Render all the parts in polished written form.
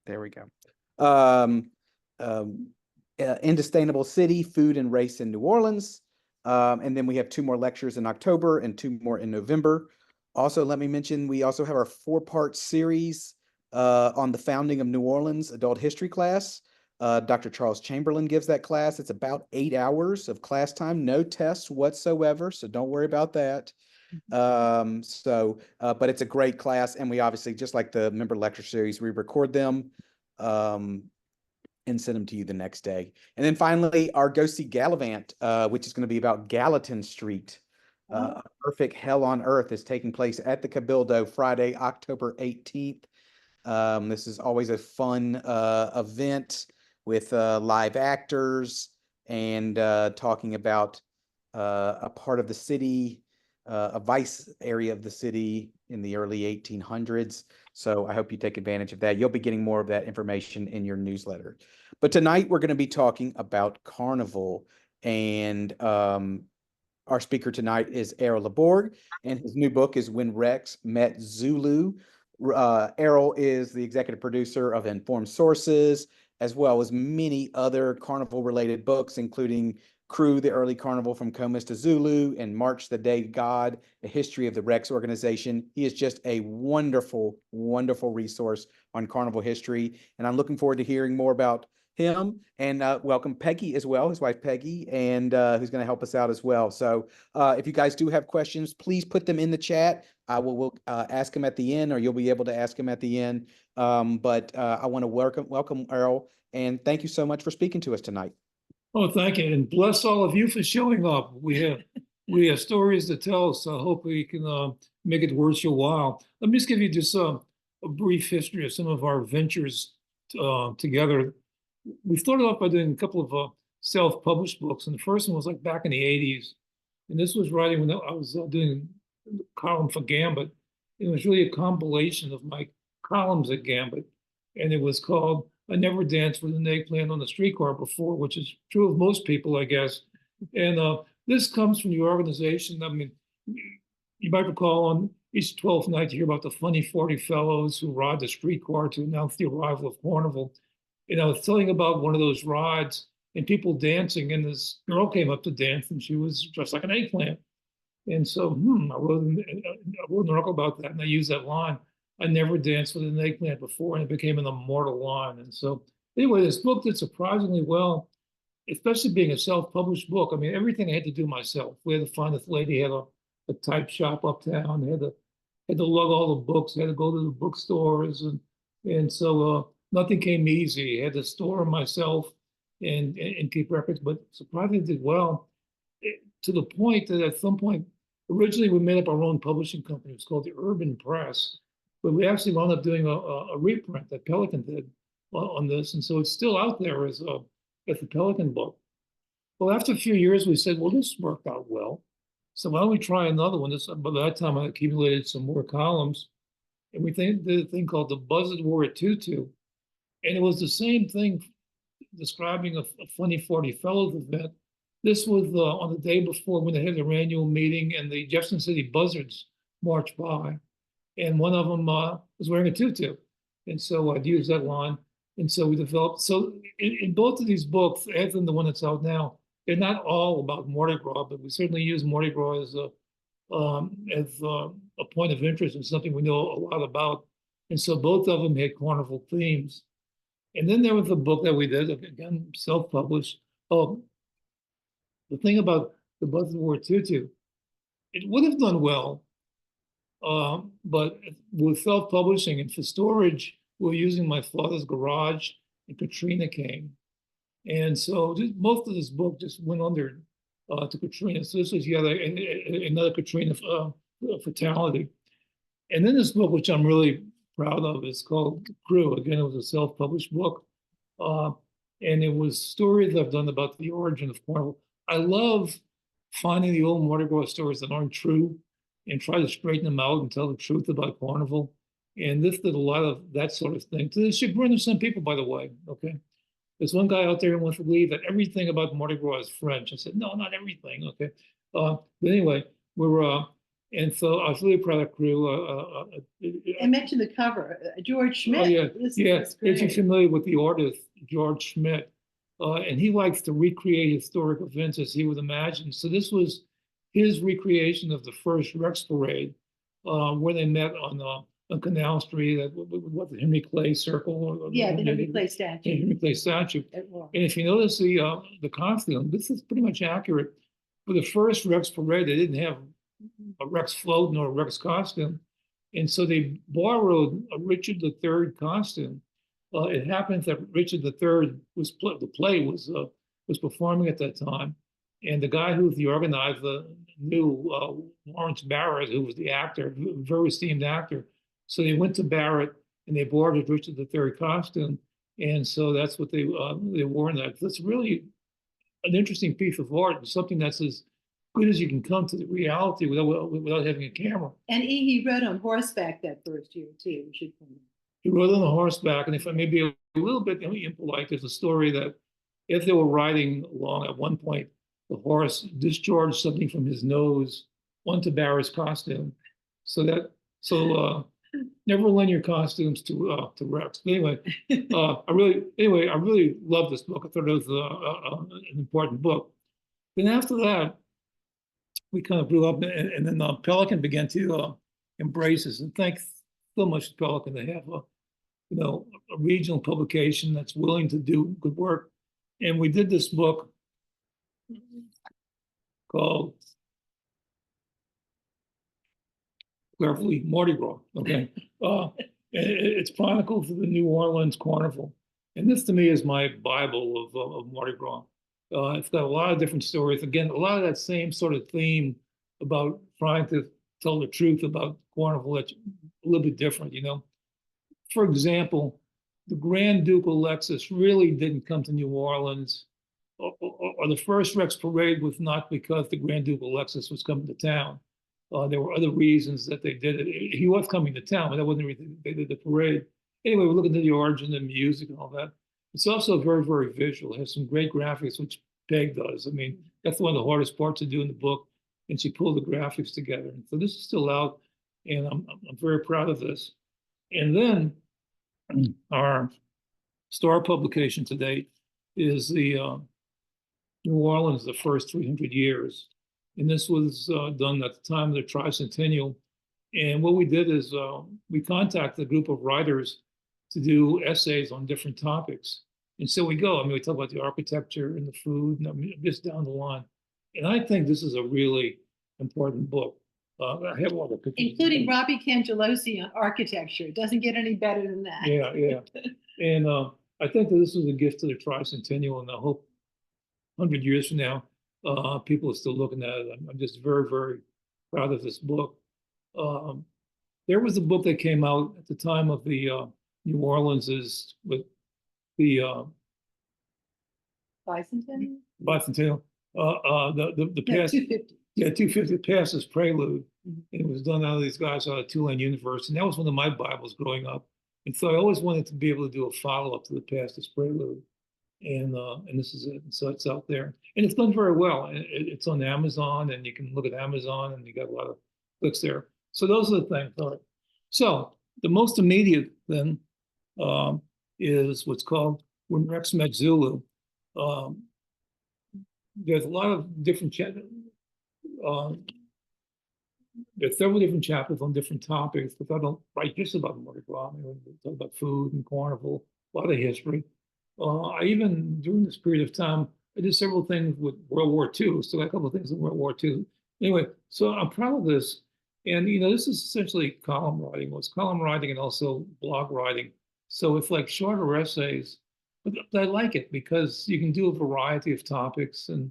There we go. Um, Insustainable City, Food and Race in New Orleans. And then we have 2 more lectures in October and 2 more in November. Also, let me mention, we also have our 4-part series on the founding of New Orleans adult history class. Dr. Charles Chamberlain gives that class. It's about 8 hours of class time, no tests whatsoever, so don't worry about that. But it's a great class, and we obviously, just like the member lecture series, we record them and send them to you the next day. And then finally, our Go See Gallivant, which is going to be about Gallatin Street. Perfect Hell on Earth is taking place at the Cabildo Friday, October 18th. This is always a fun event with live actors and talking about a part of the city, a vice area of the city in the early 1800s. So I hope you take advantage of that. You'll be getting more of that information in your newsletter. But tonight we're going to be talking about Carnival. And our speaker tonight is Errol Laborde, and his new book is When Rex Met Zulu. Errol is the executive producer of Informed Sources, as well as many other carnival-related books, including Crew, the Early Carnival from Comus to Zulu, and March the Day God, A History of the Rex Organization. He is just a wonderful, wonderful resource on carnival history, and I'm looking forward to hearing more about him, and welcome Peggy as well, his wife Peggy, and who's going to help us out as well. So if you guys do have questions, please put them in the chat. I will ask them at the end, or you'll be able to ask them at the end. But I want to welcome Errol, and thank you so much for speaking to us tonight. Oh, thank you, and bless all of you for showing up. We have stories to tell, so I hope we can make it worth your while. Let me just give you just a brief history of some of our ventures together. We started off by doing a couple of self-published books, and the first one was like back in the 80s. And this was writing when I was doing a column for Gambit. It was really a compilation of my columns at Gambit, and it was called I Never Danced with an Eggplant on the Streetcar Before, which is true of most people, I guess. And this comes from the organization. I mean, you might recall on each 12th night you hear about the funny 40 fellows who ride the streetcar to announce the arrival of Carnival. And I was telling about one of those rides and people dancing, and this girl came up to dance, and she was dressed like an eggplant. And so I wrote an article about that, and I used that line. I never danced with an eggplant before, and it became an immortal line. And so anyway, this book did surprisingly well, especially being a self-published book. I mean, everything I had to do myself. We had to find this lady had a type shop uptown. Had to lug all the books. Had to go to the bookstores, and so nothing came easy. I had to store them myself and keep records, but surprisingly did well, to the point that at some point, originally we made up our own publishing company. It was called the Urban Press, but we actually wound up doing a reprint that Pelican did on this, and so it's still out there as the Pelican book. Well, after a few years, we said, well, this worked out well, so why don't we try another one? By that time, I accumulated some more columns, and we did a thing called the Buzzard War at Tutu. And it was the same thing, describing a funny 40 fellows event. This was on the day before when they had their annual meeting, and the Jefferson City Buzzards marched by. And one of them was wearing a tutu. And so I'd use that line. And so we developed. So in both of these books, other than the one that's out now, they're not all about Mardi Gras, but we certainly use Mardi Gras as a point of interest and something we know a lot about. And so both of them had carnival themes. And then there was a book that we did, again, self-published. Oh, the thing about the Buzzard War Tutu, it would have done well, but with self-publishing and for storage, we were using my father's garage, and Katrina came. And so most of this book just went under to Katrina. So this was yet another Katrina fatality. And then this book, which I'm really proud of, is called Crew. Again, it was a self-published book. And it was stories I've done about the origin of Carnival. I love finding the old Mardi Gras stories that aren't true and try to straighten them out and tell the truth about Carnival. And this did a lot of that sort of thing, to the chagrin of some people, by the way, okay? There's one guy out there who wants to believe that everything about Mardi Gras is French. I said, no, not everything, okay? But anyway, And so I was really proud of the crew. I mentioned the cover, George Schmidt. Oh, yeah, This yeah. is If you're great. familiar with the artist, George Schmidt, and he likes to recreate historic events as he would imagine. So this was his recreation of the first Rex Parade, where they met on Canal Street at what the Henry Clay Circle. Yeah, the Henry Clay statue. Henry Clay statue. It was. And if you notice the costume, this is pretty much accurate. For the first Rex Parade, they didn't have a Rex float nor a Rex costume. And so they borrowed a Richard III costume. It happens that Richard III the play was performing at that time. And the guy who was the organizer knew Lawrence Barrett, who was the actor, a very esteemed actor. So they went to Barrett and they borrowed Richard III costume. And so that's what they wore in that. That's really an interesting piece of art and something that's as good as you can come to the reality without having a camera. And he rode on horseback that first year too. We should point out. He rode on a horseback, and if I may be a little bit impolite, there's a story that if they were riding along at one point, the horse discharged something from his nose onto Barrett's costume. So never lend your costumes to Rex. Anyway, I really love this book. I thought it was an important book. Then after that, we kind of grew up, and then Pelican began to embrace us. And thanks so much to Pelican. They have a regional publication that's willing to do good work. And we did this book called carefully Mardi Gras. Okay, it's Chronicles of the New Orleans Carnival, and this to me is my Bible of Mardi Gras. It's got a lot of different stories. Again, a lot of that same sort of theme about trying to tell the truth about Carnival that's a little bit different, For example, the Grand Duke Alexis really didn't come to New Orleans, or the first Rex Parade was not because the Grand Duke Alexis was coming to town. There were other reasons that they did it. He was coming to town, but that wasn't the reason they did the parade. Anyway, we're looking at the origin of music and all that. It's also very, very visual. It has some great graphics, which Peg does. I mean, that's one of the hardest parts to do in the book, and she pulled the graphics together. And so this is still out, and I'm very proud of this. And then our star publication to date is the New Orleans, the first 300 years. And this was done at the time of the tricentennial. And what we did is we contacted a group of writers to do essays on different topics. And so we go. I mean, we talk about the architecture and the food, and just down the line. And I think this is a really important book. I have all the pictures. Including Robbie Cangelosi on architecture. It doesn't get any better than that. Yeah. And I think that this was a gift to the tricentennial, and I hope 100 years from now, people are still looking at it. I'm just very, very proud of this book. There was a book that came out at the time of the New Orleans with the Bicentennial? Bicentennial. The past, 250. yeah, 250 Passes Prelude. Mhm. It was done out of these guys out of Tulane University, and that was one of my Bibles growing up. And so I always wanted to be able to do a follow-up to the Passes Prelude, and this is it. And so it's out there, and it's done very well. It's on Amazon, and you can look at Amazon, and you got a lot of clicks there. So those are the things. All right. So the most immediate then is what's called When Rex Met Zulu. There's a lot of different chapters. There's several different chapters on different topics, but I don't write just about Mardi Gras. I mean, we talk about food and carnival, a lot of history. I even, during this period of time, I did several things with World War II. Still got a couple of things in World War II. Anyway, so I'm proud of this. And, this is essentially column writing. Well, it's column writing and also blog writing. So it's like shorter essays, but I like it because you can do a variety of topics and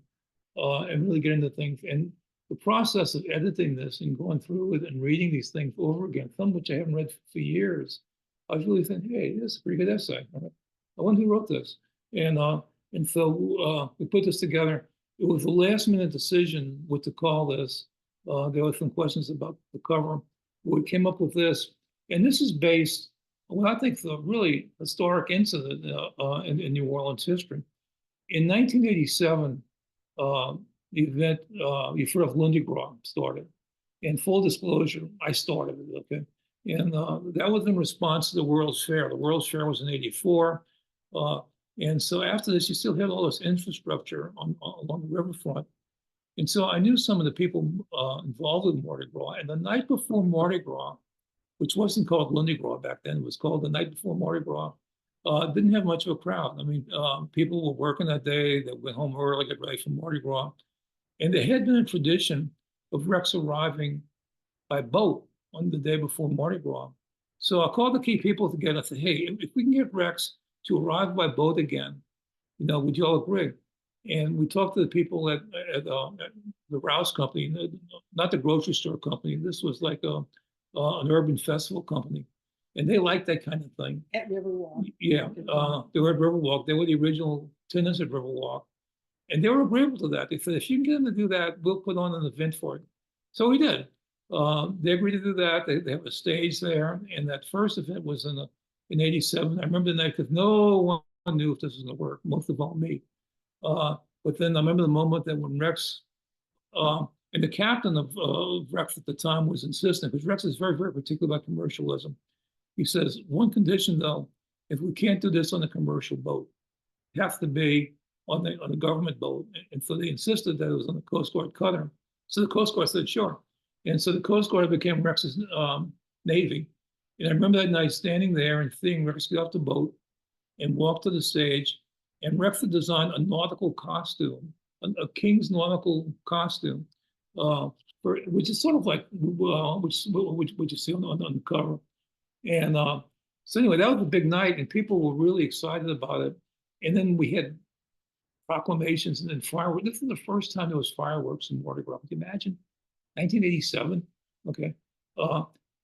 really get into things. And the process of editing this and going through it and reading these things over again, some of which I haven't read for years, I was really thinking, hey, this is a pretty good essay. I wonder who wrote this. And so we put this together. It was a last minute decision what to call this. There were some questions about the cover. We came up with this. And this is based on what I think is a really historic incident in New Orleans history. In 1987, the event, you've heard of Mardi Gras started. And full disclosure, I started it, okay? And that was in response to the World's Fair. The World's Fair was in '84. And so after this, you still had all this infrastructure along the riverfront. And so I knew some of the people involved with Mardi Gras. And the night before Mardi Gras, which wasn't called Lundi Gras back then, it was called the night before Mardi Gras, didn't have much of a crowd. I mean, people were working that day. They went home early, get ready for Mardi Gras. And there had been a tradition of wrecks arriving by boat on the day before Mardi Gras. So I called the key people together and said, hey, if we can get wrecks to arrive by boat again, would you all agree? And we talked to the people at the Rouse company, not the grocery store company. This was like an urban festival company. And they liked that kind of thing. At Riverwalk. Yeah, they were at Riverwalk. They were the original tenants at Riverwalk. And they were agreeable to that. They said, if you can get them to do that, we'll put on an event for it. So we did. They agreed to do that. They have a stage there. And that first event was in '87. I remember the night because no one knew if this was going to work, most of all me. But then I remember the moment that when Rex, and the captain of Rex at the time was insistent, because Rex is very, very particular about commercialism. He says, one condition though, if we can't do this on a commercial boat, it has to be on the government boat. And so they insisted that it was on the Coast Guard cutter. So the Coast Guard said, sure. And so the Coast Guard became Rex's Navy. And I remember that night standing there and seeing Rex get off the boat and walk to the stage. And Rex had designed a nautical costume, a king's nautical costume, which is sort of like which you see on the cover. And so anyway, that was a big night, and people were really excited about it. And then we had proclamations and then fireworks. This is the first time there was fireworks in Mardi Gras. Can you imagine? 1987. Okay.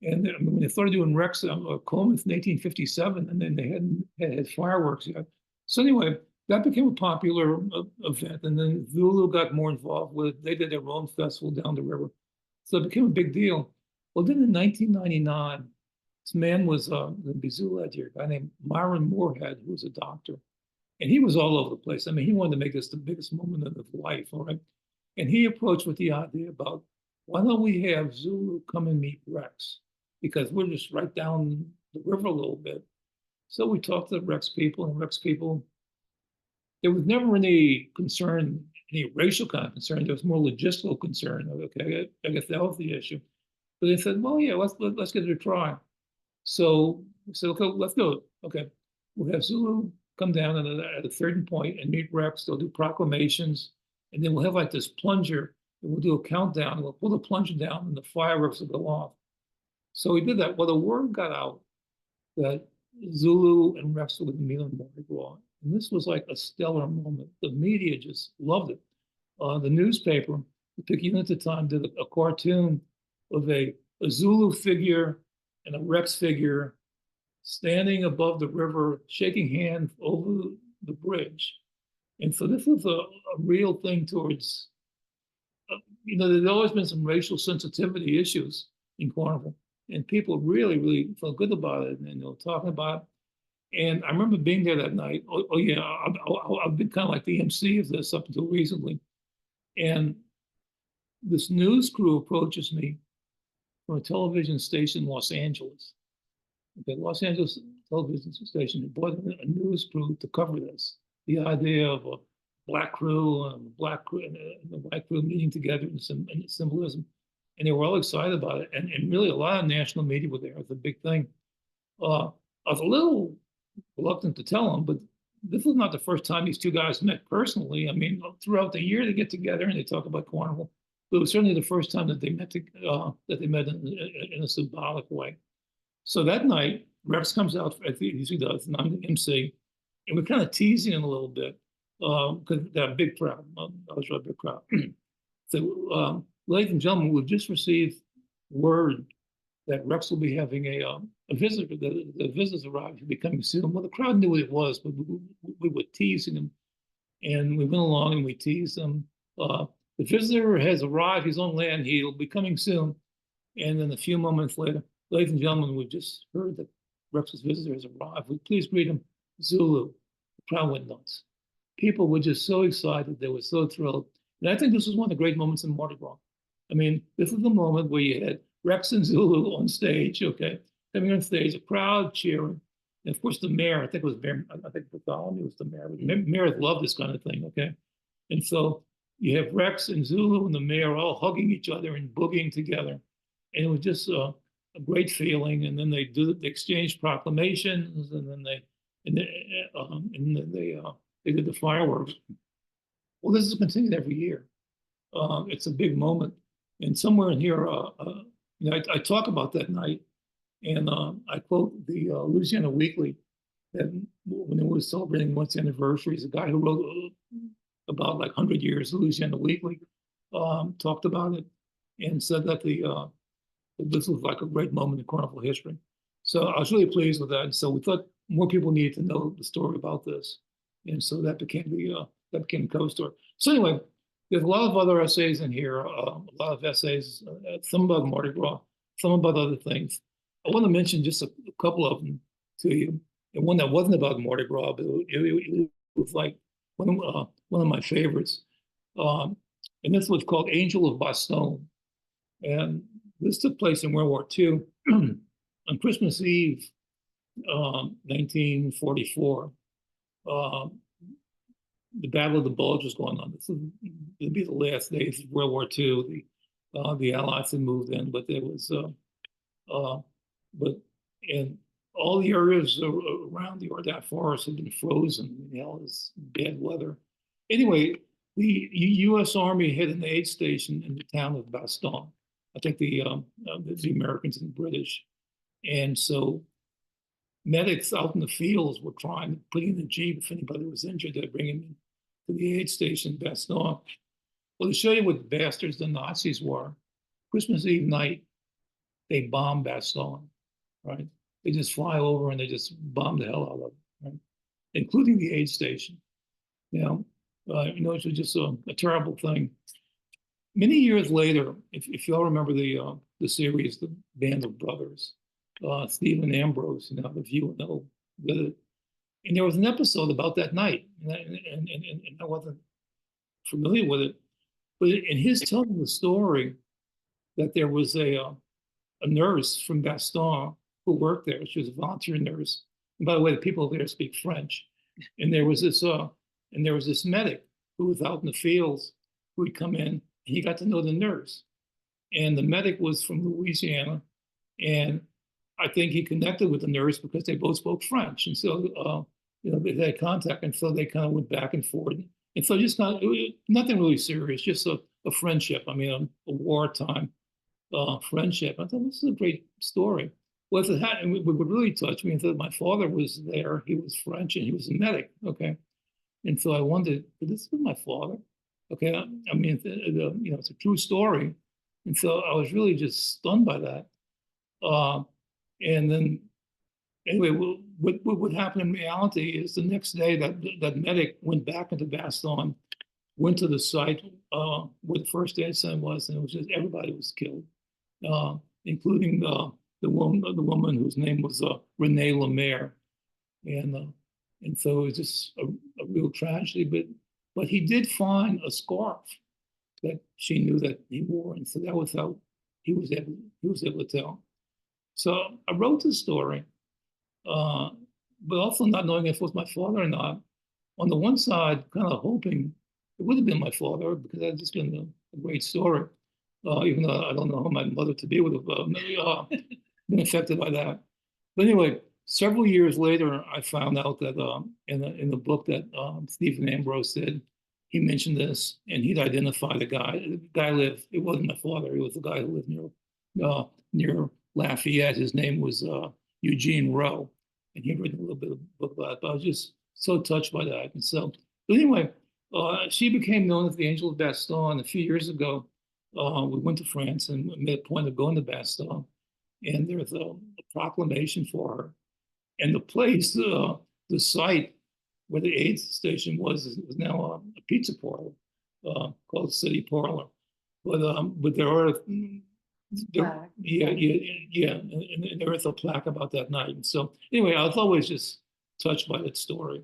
And then, when they started doing Rex Coleman in 1857, and then they hadn't had fireworks yet. So anyway, that became a popular event. And then Zulu got more involved with it. They did their own festival down the river. So it became a big deal. Well, then in 1999, this man was going to be Zulu that year, a guy named Myron Moorhead, who was a doctor. And he was all over the place. I mean, he wanted to make this the biggest moment of his life, all right? And he approached with the idea about, why don't we have Zulu come and meet Rex? Because we're just right down the river a little bit. So we talked to the Rex people, and Rex people, there was never any concern, any racial kind of concern. There was more logistical concern. Okay, I guess that was the issue. But they said, well, yeah, let's give it a try. So we said, okay, let's do it. Okay, we'll have Zulu come down at a certain point and meet Rex. They'll do proclamations, and then we'll have like this plunger, and we'll do a countdown. And we'll pull the plunger down, and the fireworks will go off. So we did that. Well, the word got out that Zulu and Rex would meet on Mardi Gras. And this was like a stellar moment. The media just loved it. The newspaper, the Picayune at the time, did a cartoon of a Zulu figure and a Rex figure standing above the river, shaking hands over the bridge. And so this was a real thing towards, there's always been some racial sensitivity issues in Carnival. And people really, really felt good about it, and talking about it. And I remember being there that night. Oh yeah, I've been kind of like the MC of this up until recently. And this news crew approaches me from a television station in Los Angeles. Okay, Los Angeles television station. They brought in a news crew to cover this. The idea of a black crew and a black crew and a white crew meeting together and symbolism. And they were all excited about it. And really a lot of national media were there. It was a big thing. I was a little reluctant to tell them, but this was not the first time these two guys met personally. I mean, throughout the year they get together and they talk about Carnival. But it was certainly the first time that they met in a symbolic way. So that night, Rex comes out, as he usually does, and I'm the MC. And we're kind of teasing him a little bit because they're a big crowd. I was a big crowd. So, ladies and gentlemen, we've just received word that Rex will be having a visitor. The visitors arrived. He'll be coming soon. Well, the crowd knew what it was, but we were teasing him, and we went along and we teased him. The visitor has arrived. He's on land. He'll be coming soon. And then a few moments later, ladies and gentlemen, we've just heard that Rex's visitor has arrived. Will you please greet him, Zulu. The crowd went nuts. People were just so excited. They were so thrilled. And I think this was one of the great moments in Mardi Gras. I mean, this is the moment where you had Rex and Zulu on stage, okay, coming on stage, a crowd cheering. And of course, the mayor, I think it was Mayor, I think Bartholomew was the mayor. Mayors love this kind of thing, okay? And so you have Rex and Zulu and the mayor all hugging each other and boogieing together. And it was just a great feeling. And then they exchanged proclamations, and then they did the fireworks. Well, this is continued every year. It's a big moment. And somewhere in here, I talk about that night, and I quote the Louisiana Weekly that when it was celebrating its anniversaries, a guy who wrote about like 100 years, Louisiana Weekly, talked about it and said that this was like a great moment in carnival history. So I was really pleased with that. And so we thought more people needed to know the story about this. And so that became the cover story. So anyway, there's a lot of other essays in here, a lot of essays, some about Mardi Gras, some about other things. I want to mention just a couple of them to you. And one that wasn't about Mardi Gras, but it was like one of my favorites. And this was called Angel of Bastogne. And this took place in World War II on Christmas Eve, 1944. The Battle of the Bulge was going on. This would be the last days of World War II. The Allies had moved in, but there was, and all the areas around the Ardennes forest had been frozen. You know, it was bad weather. Anyway, the U.S. Army had an aid station in the town of Bastogne. I think the Americans and the British, and so medics out in the fields were trying to put in the jeep if anybody was injured. They'd bring him to the aid station in Bastogne. Well, to show you what bastards the Nazis were, Christmas Eve night, they bombed Bastogne, right? They just fly over and they just bomb the hell out of it, right? Including the aid station. You know, it was just a terrible thing. Many years later, if y'all remember the series, The Band of Brothers, Stephen Ambrose, if you know, and there was an episode about that night, and I wasn't familiar with it, but in his telling the story, that there was a nurse from Bastogne who worked there. She was a volunteer nurse. And by the way, the people there speak French. And there was this medic who was out in the fields who would come in, and he got to know the nurse. And the medic was from Louisiana, and I think he connected with the nurse because they both spoke French. And so, they had contact, and so they kind of went back and forth. And so just kind of, nothing really serious, just a friendship. I mean, a wartime friendship. I thought, this is a great story. Well, if it had, and it would really touch me, that my father was there. He was French, and he was a medic, okay? And so I wondered, this is my father? Okay, I mean, it's a true story. And so I was really just stunned by that. And then, anyway, what happened in reality is the next day that medic went back into Bastogne, went to the site where the first aid center was, and it was just everybody was killed, including the woman whose name was Renee Lemaire, and so it was just a real tragedy. But he did find a scarf that she knew that he wore, and so that was how he was able to tell. So I wrote this story, but also not knowing if it was my father or not. On the one side, kind of hoping it would have been my father because that had just been a great story, even though I don't know how my mother-to-be would have been affected by that. But anyway, several years later, I found out that in the book that Stephen Ambrose did, he mentioned this, and he'd identified a guy. The guy lived, it wasn't my father, it was the guy who lived near Lafayette. His name was Eugene Rowe, and he wrote a little bit of a book about it, but I was just so touched by that. And so, but anyway, she became known as the Angel of Bastogne. A few years ago, we went to France and made a point of going to Bastogne, and there's a proclamation for her. And the place, the site where the aid station was now a pizza parlor called City Parlor. But there are, and there is a plaque about that night. And so anyway, I was always just touched by that story.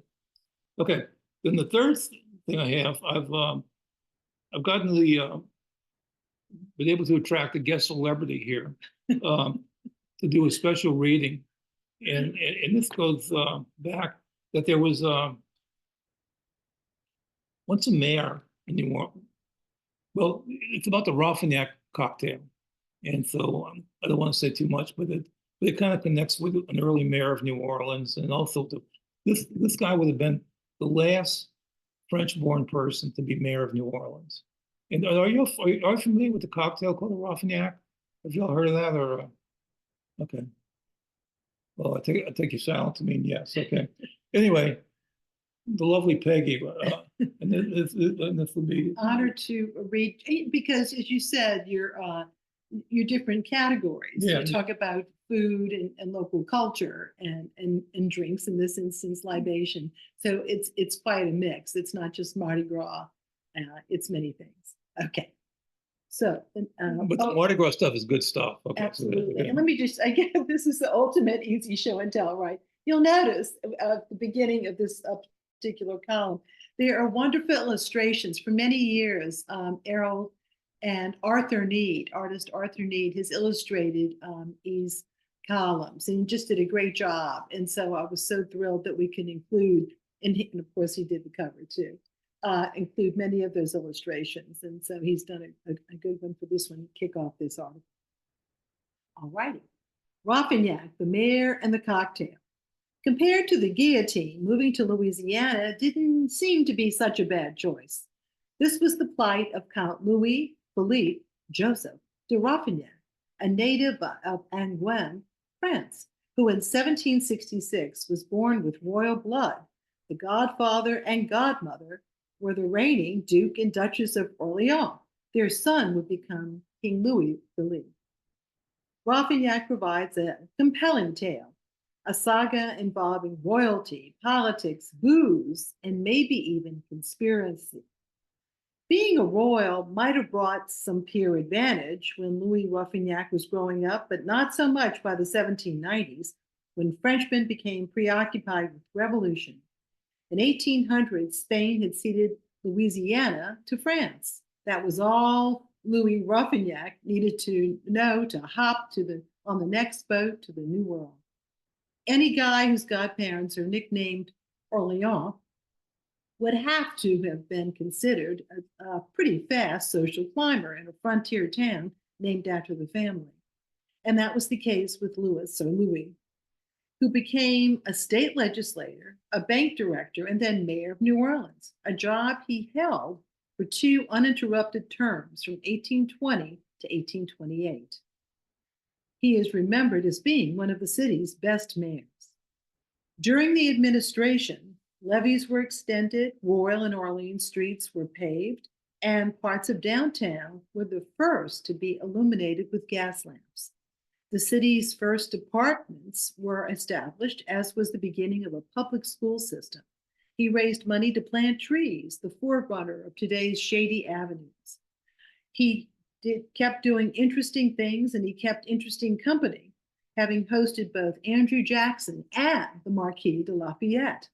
Okay, then the third thing I have, I've gotten been able to attract a guest celebrity here to do a special reading. And this goes back that there was once a mayor in New Orleans. Well, it's about the Raffinak cocktail. And so I don't want to say too much, but it kind of connects with an early mayor of New Orleans. And also this guy would have been the last French-born person to be mayor of New Orleans. And are you familiar with the cocktail called the Raffinak? Have y'all heard of that? Or okay. Well, I take your silence to mean yes. Okay. Anyway, the lovely Peggy, and this will be Honored to read, because as you said, your different categories. Yeah. You talk about food and local culture and drinks, in this instance, libation. So it's quite a mix. It's not just Mardi Gras. It's many things. Okay. So, but the Mardi Gras stuff is good stuff. Okay, absolutely. So, okay. And let me just, again, this is the ultimate easy show and tell, right? You'll notice at the beginning of this particular column, there are wonderful illustrations. For many years, Errol and Arthur Need, artist Arthur Need, has illustrated these columns and just did a great job. And so I was so thrilled that we can include, and of course he did the cover too, include many of those illustrations. And so he's done a good one for this one to kick off this article. All righty. Raffinak, the mayor and the cocktail. Compared to the guillotine, moving to Louisiana didn't seem to be such a bad choice. This was the plight of Count Louis Philippe Joseph de Raffinak, a native of Angoulême, France, who in 1766 was born with royal blood. The godfather and godmother were the reigning Duke and Duchess of Orleans. Their son would become King Louis Philippe. Raffinak provides a compelling tale, a saga involving royalty, politics, booze, and maybe even conspiracy. Being a royal might have brought some peer advantage when Louis Raffinak was growing up, but not so much by the 1790s, when Frenchmen became preoccupied with revolution. In 1800, Spain had ceded Louisiana to France. That was all Louis Raffinak needed to know to hop on the next boat to the New World. Any guy whose godparents are nicknamed Orleans would have to have been considered a pretty fast social climber in a frontier town named after the family. And that was the case with Louis, who became a state legislator, a bank director, and then mayor of New Orleans, a job he held for 2 uninterrupted terms from 1820 to 1828. He is remembered as being one of the city's best mayors. During the administration, levees were extended, Royal and Orleans streets were paved, and parts of downtown were the first to be illuminated with gas lamps. The city's first apartments were established, as was the beginning of a public school system. He raised money to plant trees, the forerunner of today's shady avenues. He kept doing interesting things, and he kept interesting company, having hosted both Andrew Jackson and the Marquis de Lafayette.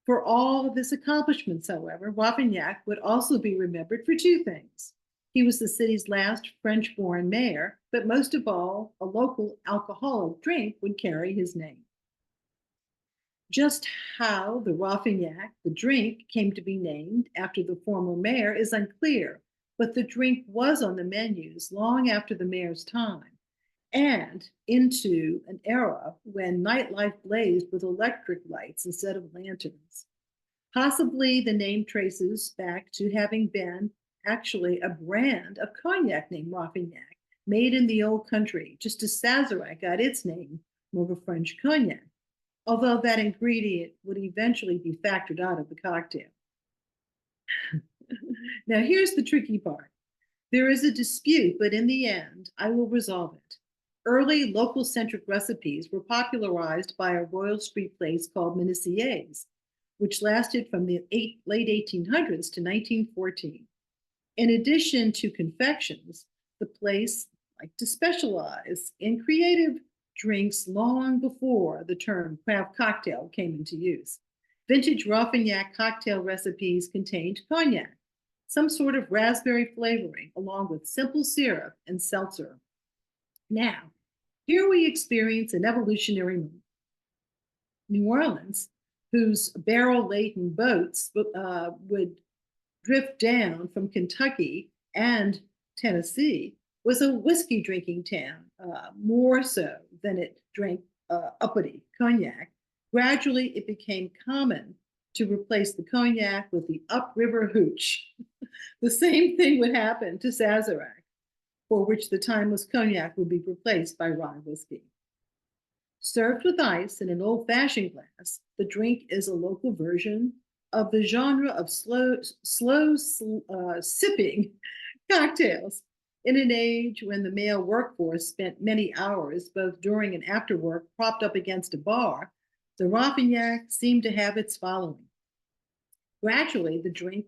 For all of his accomplishments, however, Raffinak would also be remembered for 2 things. He was the city's last French-born mayor, but most of all, a local alcoholic drink would carry his name. Just how the Raffinak, the drink, came to be named after the former mayor is unclear, but the drink was on the menus long after the mayor's time and into an era when nightlife blazed with electric lights instead of lanterns. Possibly the name traces back to having been actually a brand of cognac named Raffinak, made in the old country, just as Sazerac got its name from a French cognac, although that ingredient would eventually be factored out of the cocktail. Now, here's the tricky part. There is a dispute, but in the end, I will resolve it. Early local-centric recipes were popularized by a Royal Street place called Minissier's, which lasted from the late 1800s to 1914. In addition to confections, the place liked to specialize in creative drinks long before the term craft cocktail came into use. Vintage Raffinak cocktail recipes contained cognac, some sort of raspberry flavoring, along with simple syrup and seltzer. Now, here we experience an evolutionary moment. New Orleans, whose barrel-laden boats would drift down from Kentucky and Tennessee, was a whiskey drinking town, more so than it drank uppity cognac. Gradually, it became common to replace the cognac with the upriver hooch. The same thing would happen to Sazerac, for which the timeless cognac would be replaced by rye whiskey. Served with ice in an old-fashioned glass, the drink is a local version of the genre of slow sipping cocktails. In an age when the male workforce spent many hours, both during and after work, propped up against a bar, the Rafignac seemed to have its following. Gradually, the drink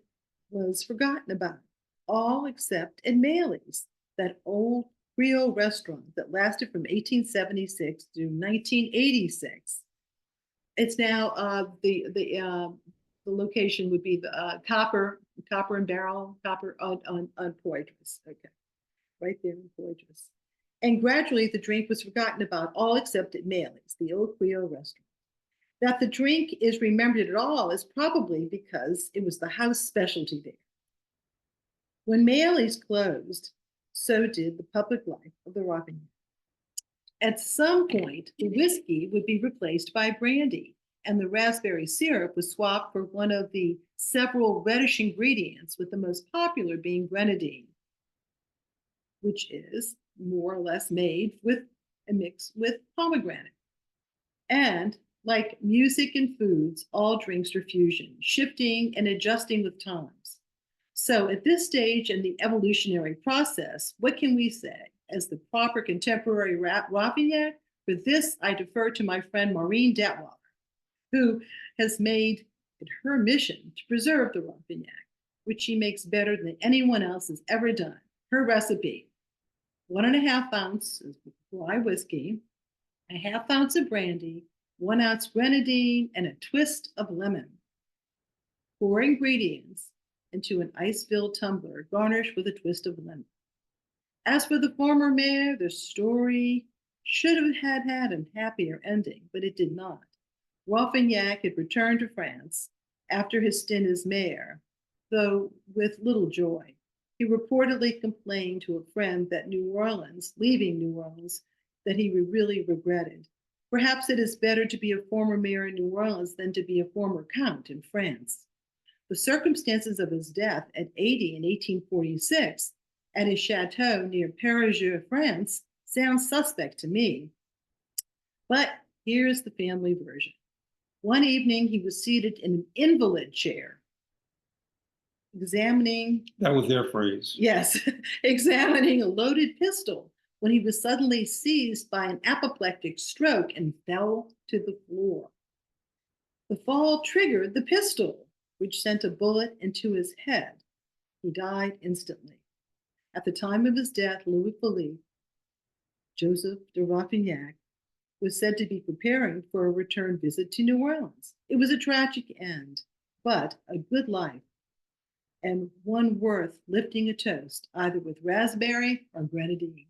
was forgotten about, all except at Maley's, that old Creole restaurant that lasted from 1876 to 1986. It's now the location would be the Copper and Barrel, Copper on Poitras. Okay, right there in Poitras. And gradually, the drink was forgotten about, all except at Maley's, the old Creole restaurant. That the drink is remembered at all is probably because it was the house specialty there. When Maley's closed, so did the public life of the Rafignac. At some point, the whiskey would be replaced by brandy, and the raspberry syrup was swapped for one of the several reddish ingredients, with the most popular being grenadine, which is more or less made with a mix with pomegranate. And like music and foods, all drinks are fusion, shifting and adjusting with times. So at this stage in the evolutionary process, what can we say as the proper contemporary Rafignac? For this, I defer to my friend Maureen Detweiler, who has made it her mission to preserve the Rafignac, which she makes better than anyone else has ever done. Her recipe: 1.5 ounces of rye whiskey, a 1/2 ounce of brandy, 1 ounce grenadine, and a twist of lemon. 4 ingredients into an ice-filled tumbler, garnished with a twist of lemon. As for the former mayor, the story should have had a happier ending, but it did not. Rafignac had returned to France after his stint as mayor, though with little joy. He reportedly complained to a friend that leaving New Orleans, that he really regretted. Perhaps it is better to be a former mayor in New Orleans than to be a former count in France. The circumstances of his death at 80 in 1846 at his chateau near Perigeux, France, sound suspect to me. But here's the family version. One evening, he was seated in an invalid chair, examining— That was their phrase. Yes, examining a loaded pistol, when he was suddenly seized by an apoplectic stroke and fell to the floor. The fall triggered the pistol, which sent a bullet into his head. He died instantly. At the time of his death, Louis Philippe Joseph de Rafignac was said to be preparing for a return visit to New Orleans. It was a tragic end, but a good life, and one worth lifting a toast, either with raspberry or grenadine.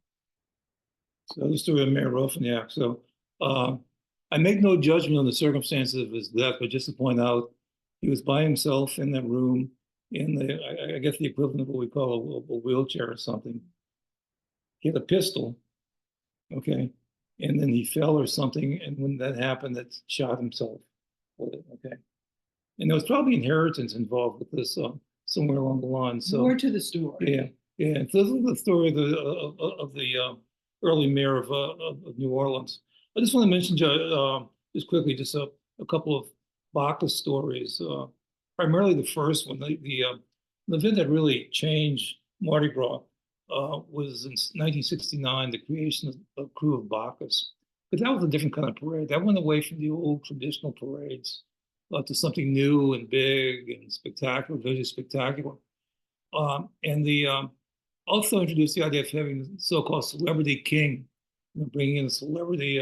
So the story of Mayor Rafignac. So I make no judgment on the circumstances of his death, but just to point out, he was by himself in that room, in the, I guess the equivalent of what we call a wheelchair or something. He had a pistol, okay, and then he fell or something, and when that happened, that shot himself with it, okay. And there was probably inheritance involved with this somewhere along the line. So more to the story. Yeah, yeah. So this is the story of the early mayor of New Orleans. I just want to mention just quickly just a couple of Bacchus stories. Primarily the first one, the event that really changed Mardi Gras was in 1969, the creation of Crew of Bacchus. But that was a different kind of parade. That went away from the old traditional parades to something new and big and spectacular, very spectacular. And the also introduced the idea of having so-called celebrity king, bringing in a celebrity,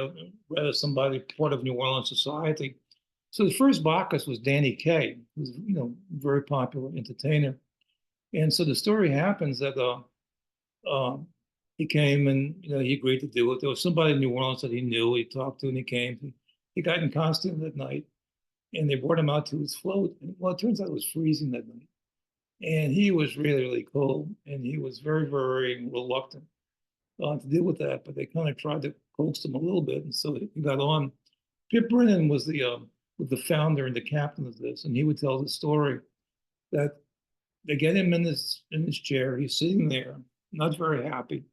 rather somebody part of New Orleans society. So the first Bacchus was Danny Kaye, who's very popular entertainer, And so the story happens that he came and he agreed to do it. There was somebody in New Orleans that he knew. He talked to, and he came. He got in costume that night, and they brought him out to his float. And, well, it turns out it was freezing that night, and he was really, really cold, and he was very, very reluctant to deal with that. But they kind of tried to coax him a little bit, and so he got on. Pip Brennan was the founder and the captain of this, and he would tell the story that they get him in this chair. He's sitting there, not very happy.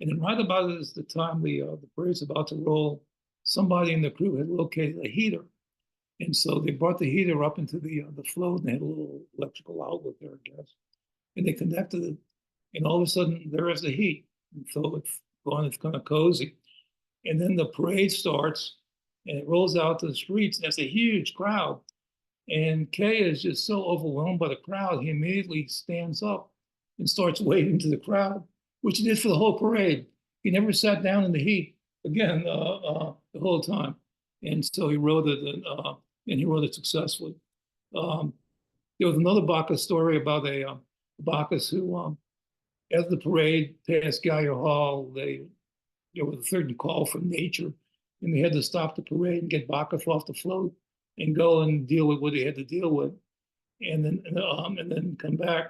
And then right about as the time the parade's about to roll, somebody in the crew had located a heater. And so they brought the heater up into the float, and they had a little electrical outlet there, I guess. And they connected it, and all of a sudden there is the heat. And so it's kind of cozy. And then the parade starts, and it rolls out to the streets, and there's a huge crowd. And Kay is just so overwhelmed by the crowd, he immediately stands up and starts waving to the crowd, which he did for the whole parade. He never sat down in the heat again the whole time. And so he wrote it, and he wrote it successfully. There was another Bacchus story about a Bacchus who, as the parade passed Gallier Hall, there was a certain call from nature, and they had to stop the parade and get Bacchus off the float and go and deal with what he had to deal with, and then come back.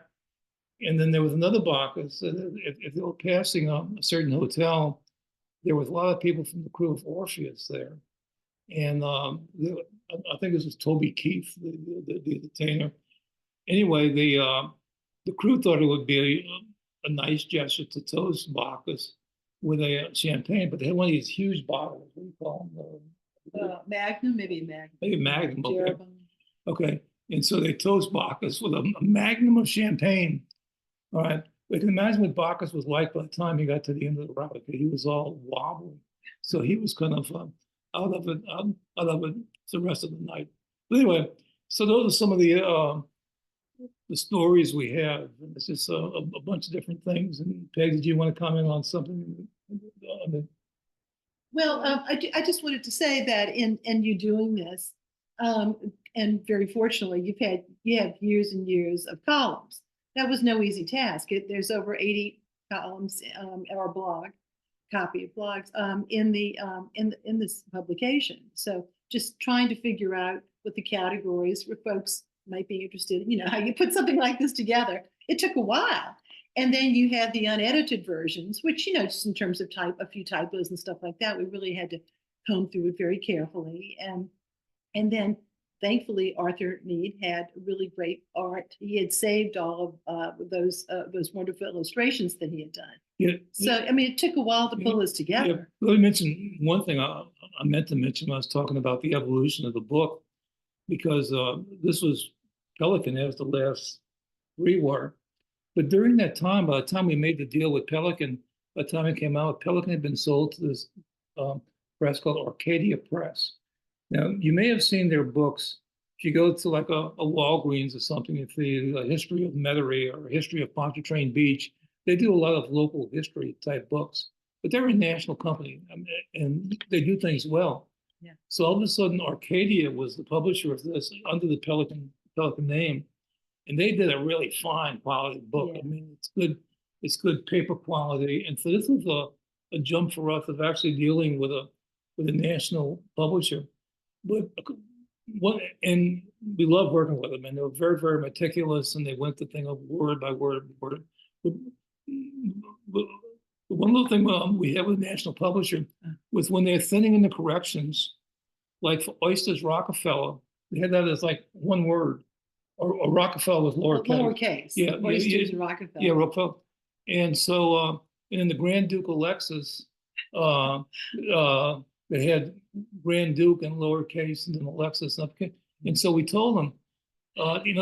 And then there was another Bacchus. If they were passing a certain hotel, there was a lot of people from the crew of Orpheus there. And I think this was Toby Keith, the entertainer. Anyway, the crew thought it would be a nice gesture to toast Bacchus with a champagne, but they had one of these huge bottles. What do you call them? Magnum, maybe Magnum. Maybe Magnum. Okay. Jeroboam. Okay. And so they toast Bacchus with a magnum of champagne. All right. We can imagine what Bacchus was like by the time he got to the end of the route. Okay? He was all wobbly. So he was kind of out of it the rest of the night. But anyway, so those are some of the stories we have. And it's just a bunch of different things. And Peg, did you want to comment on something? Well, I just wanted to say that in you doing this, and very fortunately, you have years and years of columns. That was no easy task. There's over 80 columns our blog, copy of blogs in this publication. So just trying to figure out what the categories where folks might be interested in, how you put something like this together. It took a while. And then you had the unedited versions, which, just in terms of a few typos and stuff like that, we really had to comb through it very carefully. And then thankfully, Arthur Mead had really great art. He had saved all of those wonderful illustrations that he had done. Yeah. So, it took a while to pull this together. Yeah. Let me mention one thing I meant to mention when I was talking about the evolution of the book, because this was Pelican as the last three were. But during that time, by the time we made the deal with Pelican, by the time it came out, Pelican had been sold to this press called Arcadia Press. Now, you may have seen their books. If you go to like a Walgreens or something, if the history of Metairie or history of Pontchartrain Beach, they do a lot of local history type books. But they're a national company, and they do things well. Yeah. So all of a sudden, Arcadia was the publisher of this under the Pelican name. And they did a really fine quality book. Yeah. It's good paper quality. And so this was a jump for us of actually dealing with a national publisher. But and we love working with them, and they were very, very meticulous, and they went the thing of word by word. But one little thing we had with the national publisher was when they're thinning in the corrections, like for Oysters Rockefeller, they had that as like one word. Or Rockefeller was lowercase. Lowercase. Yeah. Oysters and Rockefeller. Yeah, Rockefeller. And so, and in the Grand Duke Alexis, they had Grand Duke and lowercase and then Alexis and uppercase. And so we told them,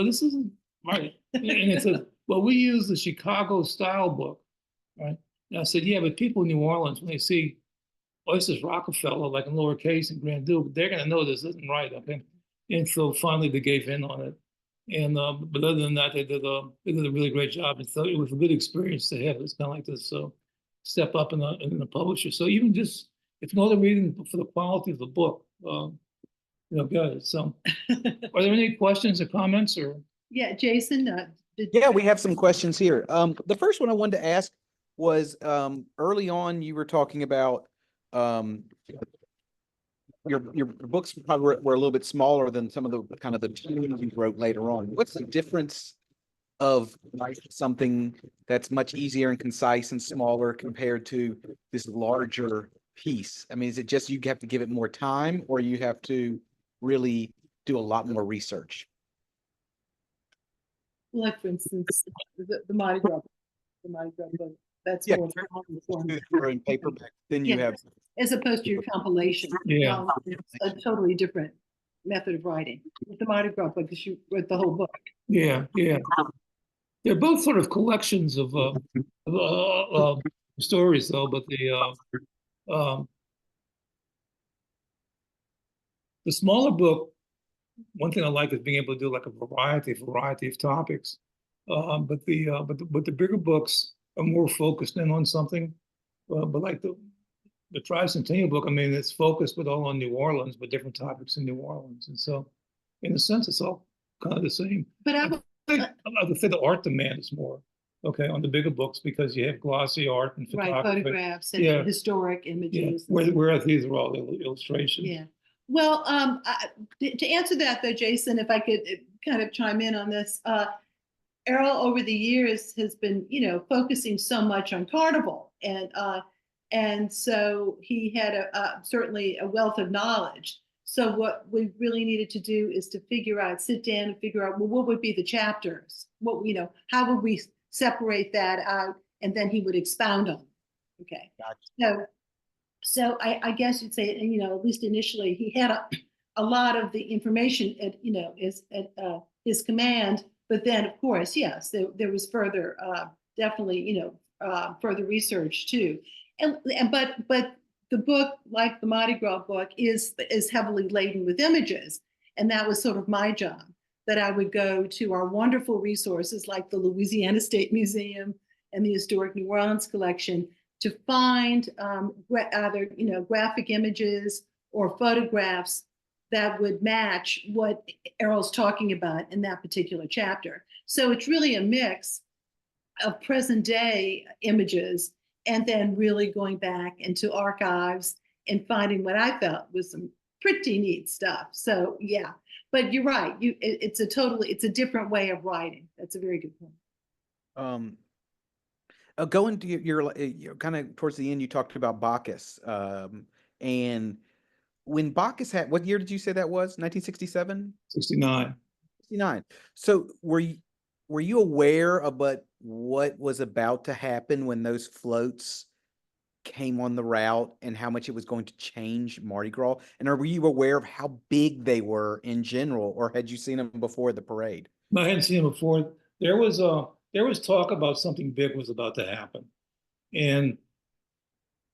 this isn't right. And it said, well, we use the Chicago style book, right? And I said, yeah, but people in New Orleans, when they see Oysters Rockefeller, like in lowercase and Grand Duke, they're going to know this isn't right, okay? And so finally they gave in on it. And but other than that, they did a really great job. And so it was a good experience to have. It's kind of like this step up in the publisher. So even just if no other reason for the quality of the book, good. So, are there any questions or comments or? Yeah, Jason, Yeah, we have some questions here. The first one I wanted to ask was, early on, you were talking about, um, your books probably were a little bit smaller than some of the kind of the tunes you wrote later on. What's the difference of something that's much easier and concise and smaller compared to this larger piece? I mean, is it just you have to give it more time, or you have to really do a lot more research? Like, for instance, the Mardi Gras, book, that's Yeah, more longer form. Or in paperback, then you Yeah. have. As opposed to your compilation. Yeah. It's a totally different method of writing. With the Mardi Gras book, because you wrote the whole book. Yeah, yeah. They're both sort of collections of stories, though. But the smaller book, one thing I like is being able to do like a variety of topics. But the bigger books are more focused in on something. But like the Tricentennial book, I mean, it's focused but all on New Orleans, but different topics in New Orleans. And so, in a sense, it's all kind of the same. But I would say the art demand is more okay on the bigger books because you have glossy art and right, photography. photographs and Yeah. historic Yeah. images. Whereas these are all illustrations. Yeah. Well, to answer that though, Jason, if I could kind of chime in on this, Errol over the years has been, focusing so much on Carnival, and so he had certainly a wealth of knowledge. So what we really needed to do is to sit down and figure out, well, what would be the chapters? How would we separate that out? And then he would expound on it. Okay. Gotcha. So I guess you'd say, at least initially, he had a lot of the information at his command. But then, of course, yes, there was further, definitely, further research too. But the book, like the Mardi Gras book, is heavily laden with images, and that was sort of my job. That I would go to our wonderful resources like the Louisiana State Museum and the Historic New Orleans Collection to find either graphic images or photographs that would match what Errol's talking about in that particular chapter. So it's really a mix of present day images and then really going back into archives and finding what I felt was some pretty neat stuff. So yeah, but you're right. It's a different way of writing. That's a very good point. Going to your kind of towards the end, you talked about Bacchus. And when Bacchus what year did you say that was? 1967? 69. 69. So were you aware of what was about to happen when those floats came on the route and how much it was going to change Mardi Gras? And were you aware of how big they were in general, or had you seen them before the parade? I hadn't seen them before. There was talk about something big was about to happen, and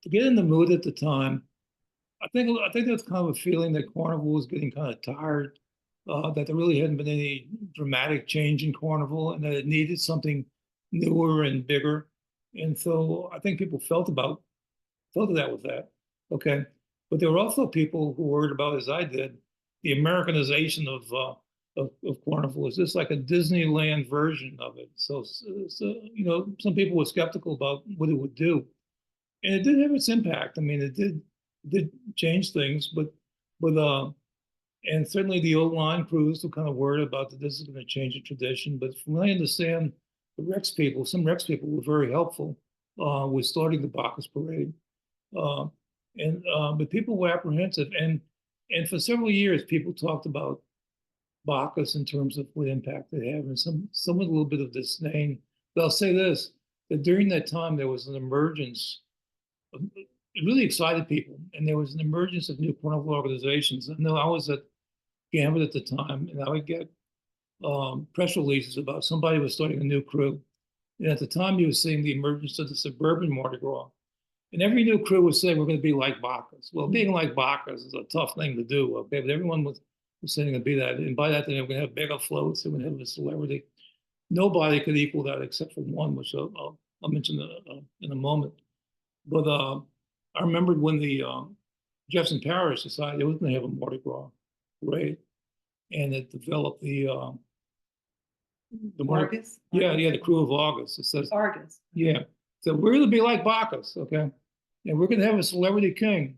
to get in the mood at the time, I think there was kind of a feeling that Carnival was getting kind of tired, that there really hadn't been any dramatic change in Carnival, and that it needed something newer and bigger. And so I think people felt of that with that. Okay, but there were also people who worried about, as I did, the Americanization of Carnival. Is this like a Disneyland version of it? So some people were skeptical about what it would do, and it did have its impact. I mean, it did change things, but and certainly the old line crews were kind of worried about that this is going to change the tradition. But from what I understand, some Rex people were very helpful with starting the Bacchus parade, but people were apprehensive, and for several years people talked about Bacchus in terms of what impact it had, and some with a little bit of disdain. But I'll say this: that during that time there was an emergence. It really excited people, and there was an emergence of new carnival organizations. I know I was at Gambit at the time, and I would get press releases about somebody was starting a new crew. And at the time, you were seeing the emergence of the suburban Mardi Gras. And every new crew was saying, we're going to be like Bacchus. Well, being like Bacchus is a tough thing to do, okay? But everyone was saying to be that. And by that, they were going to have bigger floats, they were going to have a celebrity. Nobody could equal that except for one, which I'll mention in a moment. But I remembered when the Jefferson Parish decided they was going to have a Mardi Gras parade, and it developed the The one, Argus? yeah, Argus? yeah, the crew of August. It says, Argus. yeah. So we're gonna be like Bacchus, okay? And we're gonna have a celebrity king.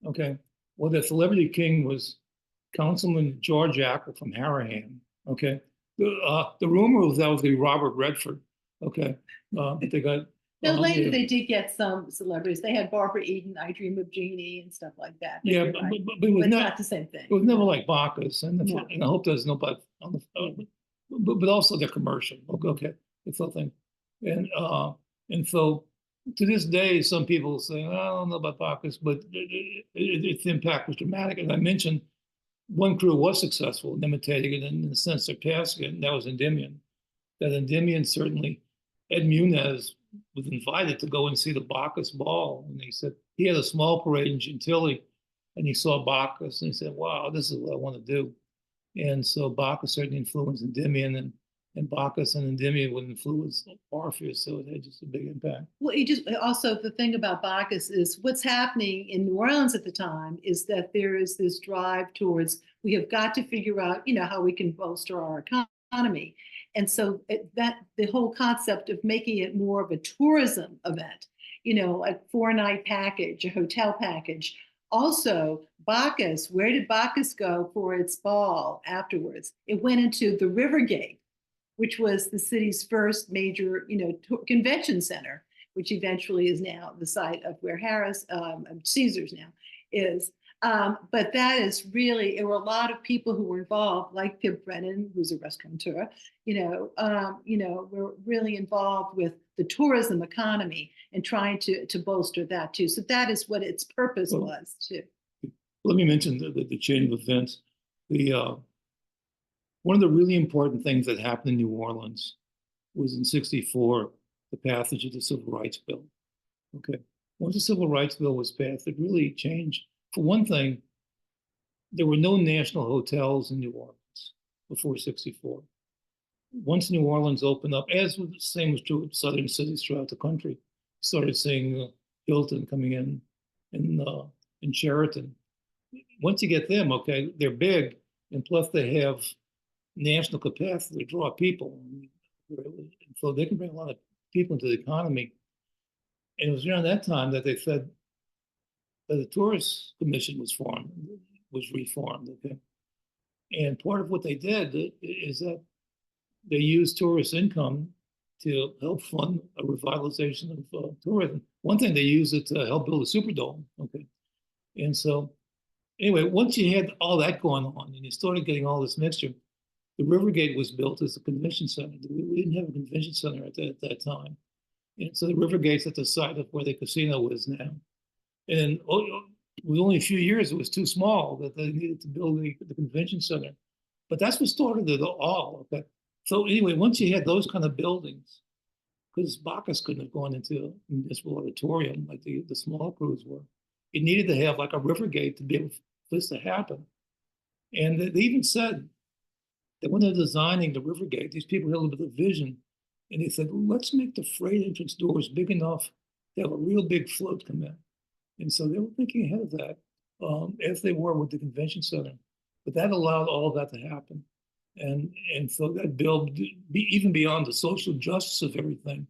Okay. Well, the celebrity king was Councilman George Acker from Harahan. Okay. The rumor was that was gonna be Robert Redford. Okay. They got No, later yeah. they did get some celebrities. They had Barbara Eden, I Dream of Jeannie, and stuff like that. Yeah, you're but, right. but it was But it's not, not the same thing. it was never like Bacchus, and, No. and I hope there's nobody on the, but also the commercial. Okay, it's the thing, and so to this day, some people say, "Oh, I don't know about Bacchus," but its impact was dramatic. And I mentioned one crew was successful in imitating it, and in a sense surpassing it, and that was Endymion. That Endymion certainly, Ed Munez was invited to go and see the Bacchus ball, and he said he had a small parade in Gentilly, and he saw Bacchus, and he said, "Wow, this is what I want to do." And so Bacchus certainly influenced Endymion, and Bacchus and Endymion would influence Orpheus, so it had just a big impact. Well, you just also the thing about Bacchus is what's happening in New Orleans at the time is that there is this drive towards we have got to figure out, how we can bolster our economy. And so that the whole concept of making it more of a tourism event, a 4-night package, a hotel package. Also, Bacchus, where did Bacchus go for its ball afterwards? It went into the River Gate, which was the city's first major, convention center, which eventually is now the site of where Caesars now is. But that is really, there were a lot of people who were involved, like Pip Brennan, who's a restaurateur, were really involved with the tourism economy and trying to bolster that too. So that is what its purpose was too. Let me mention the chain of events. One of the really important things that happened in New Orleans was in '64, the passage of the Civil Rights Bill. Okay. Once the Civil Rights Bill was passed, it really changed. For one thing, there were no national hotels in New Orleans before '64. Once New Orleans opened up, as the same was true of southern cities throughout the country, started seeing Hilton coming in Sheraton. Once you get them, okay, they're big, and plus they have national capacity to draw people. And so they can bring a lot of people into the economy. And it was around that time that they said that the Tourist Commission was reformed, okay? And part of what they did is that they used tourist income to help fund a revitalization of tourism. One thing they used it to help build a Superdome, okay? And so, anyway, once you had all that going on and you started getting all this mixture, the Rivergate was built as a convention center. We didn't have a convention center at that time. And so the Rivergate's at the site of where the casino is now. And with only a few years, it was too small that they needed to build the convention center. But that's what started it all. Okay. So anyway, once you had those kind of buildings, because Bacchus couldn't have gone into a municipal auditorium like the small crews were, it needed to have like a Rivergate to be able for this to happen. And they even said that when they're designing the Rivergate, these people had a little bit of vision, and they said, let's make the freight entrance doors big enough to have a real big float come in. And so they were thinking ahead of that, as they were with the convention center. But that allowed all of that to happen. And so that bill, even beyond the social justice of everything,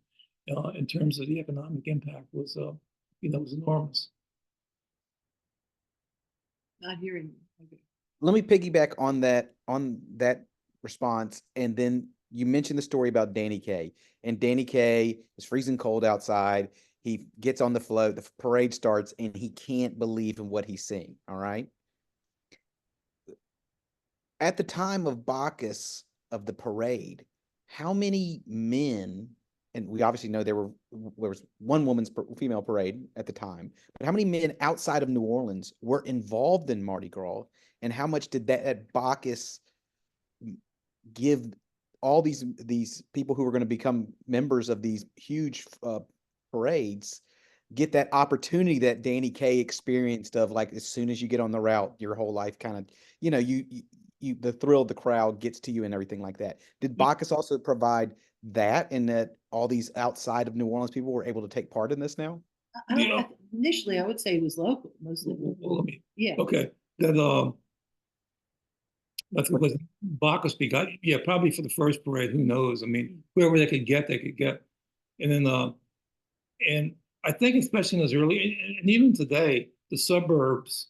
in terms of the economic impact, was was enormous. Not hearing. Okay. Let me piggyback on that response, and then you mentioned the story about Danny Kaye. And Danny Kaye is freezing cold outside. He gets on the float, the parade starts, and he can't believe in what he's seeing. All right. At the time of Bacchus, of the parade, how many men, and we obviously know there was one woman's female parade at the time, but how many men outside of New Orleans were involved in Mardi Gras, and how much did that Bacchus give all these people who were going to become members of these huge parades get that opportunity that Danny Kaye experienced of, like, as soon as you get on the route, your whole life kind of, you the thrill of the crowd gets to you and everything like that. Did Bacchus also provide that, in that all these outside of New Orleans people were able to take part in this now? Initially, I would say it was local, mostly. Well, Yeah. okay. That That's because Bacchus begot, yeah, probably for the first parade, who knows? I mean, whoever they could get, they could get. And then, and I think especially in those early, and even today, the suburbs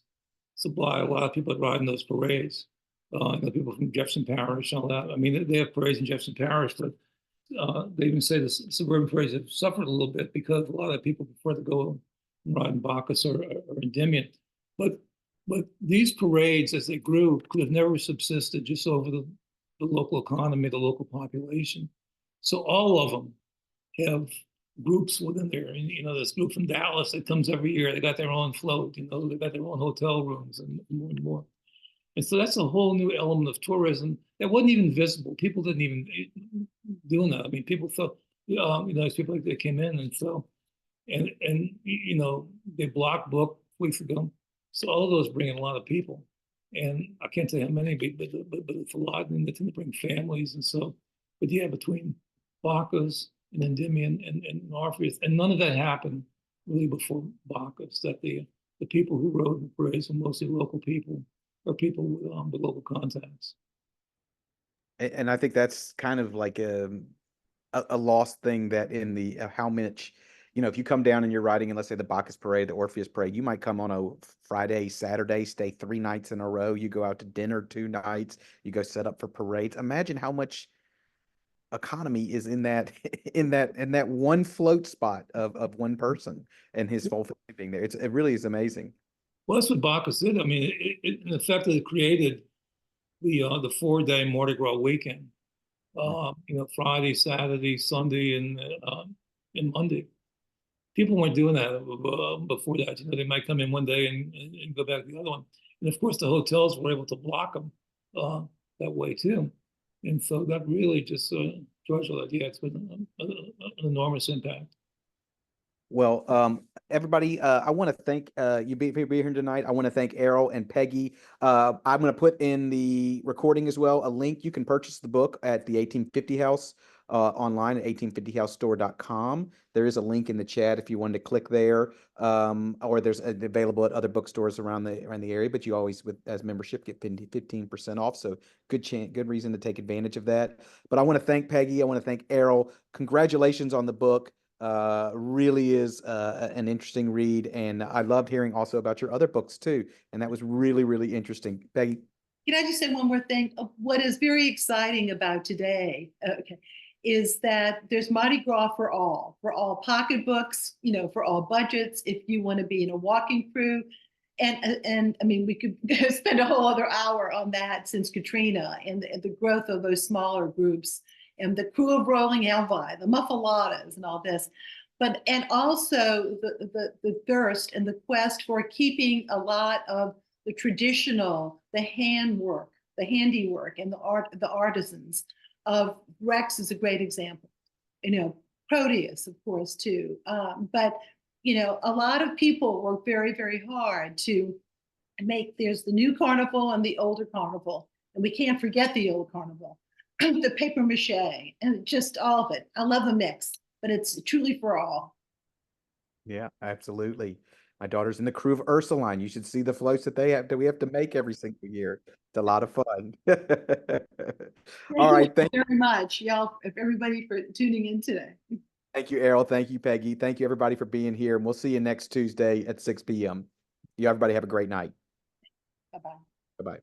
supply a lot of people that ride in those parades. The people from Jefferson Parish and all that. I mean, they have parades in Jefferson Parish, but they even say the suburban parades have suffered a little bit because a lot of people prefer to go and ride in Bacchus or Endymion. But these parades, as they grew, could have never subsisted just over the local economy, the local population. So all of them have groups within there. And, this group from Dallas that comes every year, they got their own float, they got their own hotel rooms and more and more. And so that's a whole new element of tourism that wasn't even visible. People didn't even do that. I mean, people thought, there's people like that came in and so, and they block book weeks ago. So all of those bring in a lot of people. And I can't tell you how many, but it's a lot. And they tend to bring families. And so, but yeah, between Bacchus and Endymion and Orpheus, and none of that happened really before Bacchus, that the people who rode the parades were mostly local people or people with local contacts. And I think that's kind of like a lost thing, that in the how much, if you come down and you're riding in, let's say, the Bacchus parade, the Orpheus parade, you might come on a Friday, Saturday, stay 3 nights in a row. You go out to dinner 2 nights, you go set up for parades. Imagine how much economy is in that in that one float spot of one person and his full family being there. It really is amazing. Well, that's what Bacchus did. I mean, it in effect, it created the 4-day Mardi Gras weekend. Friday, Saturday, Sunday, and Monday. People weren't doing that before that. They might come in one day and go back to the other one. And of course, the hotels were able to block them that way too. And so that really just George, it's been an enormous impact. Well, everybody, I want to thank you being here tonight. I want to thank Errol and Peggy. I'm going to put in the recording as well a link. You can purchase the book at the 1850 House online at 1850housestore.com. There is a link in the chat if you wanted to click there, or there's available at other bookstores around the area. But you always, as membership, get 15% off. So good reason to take advantage of that. But I want to thank Peggy. I want to thank Errol. Congratulations on the book. Really is an interesting read, and I loved hearing also about your other books too, and that was really, really interesting. Peggy? Can I just say one more thing? What is very exciting about today, is that there's Mardi Gras for all pocketbooks, for all budgets. If you want to be in a walking crew, and I mean, we could spend a whole other hour on that since Katrina and the growth of those smaller groups and the crew of Rolling Elvi, the Muffaladas, and all this, and also the thirst and the quest for keeping a lot of the traditional, the handwork, the handiwork, and the artisans of Rex is a great example. Proteus, of course, too. But a lot of people work very, very hard to there's the new carnival and the older carnival, and we can't forget the old carnival, the paper mache, and just all of it. I love the mix, but it's truly for all. Yeah, absolutely. My daughter's in the crew of Ursuline. You should see the floats that we have to make every single year. It's a lot of fun. All right. Thank you very much, y'all, everybody, for tuning in today. Thank you, Errol. Thank you, Peggy. Thank you, everybody, for being here. And we'll see you next Tuesday at 6 p.m. You everybody have a great night. Bye-bye. Bye-bye.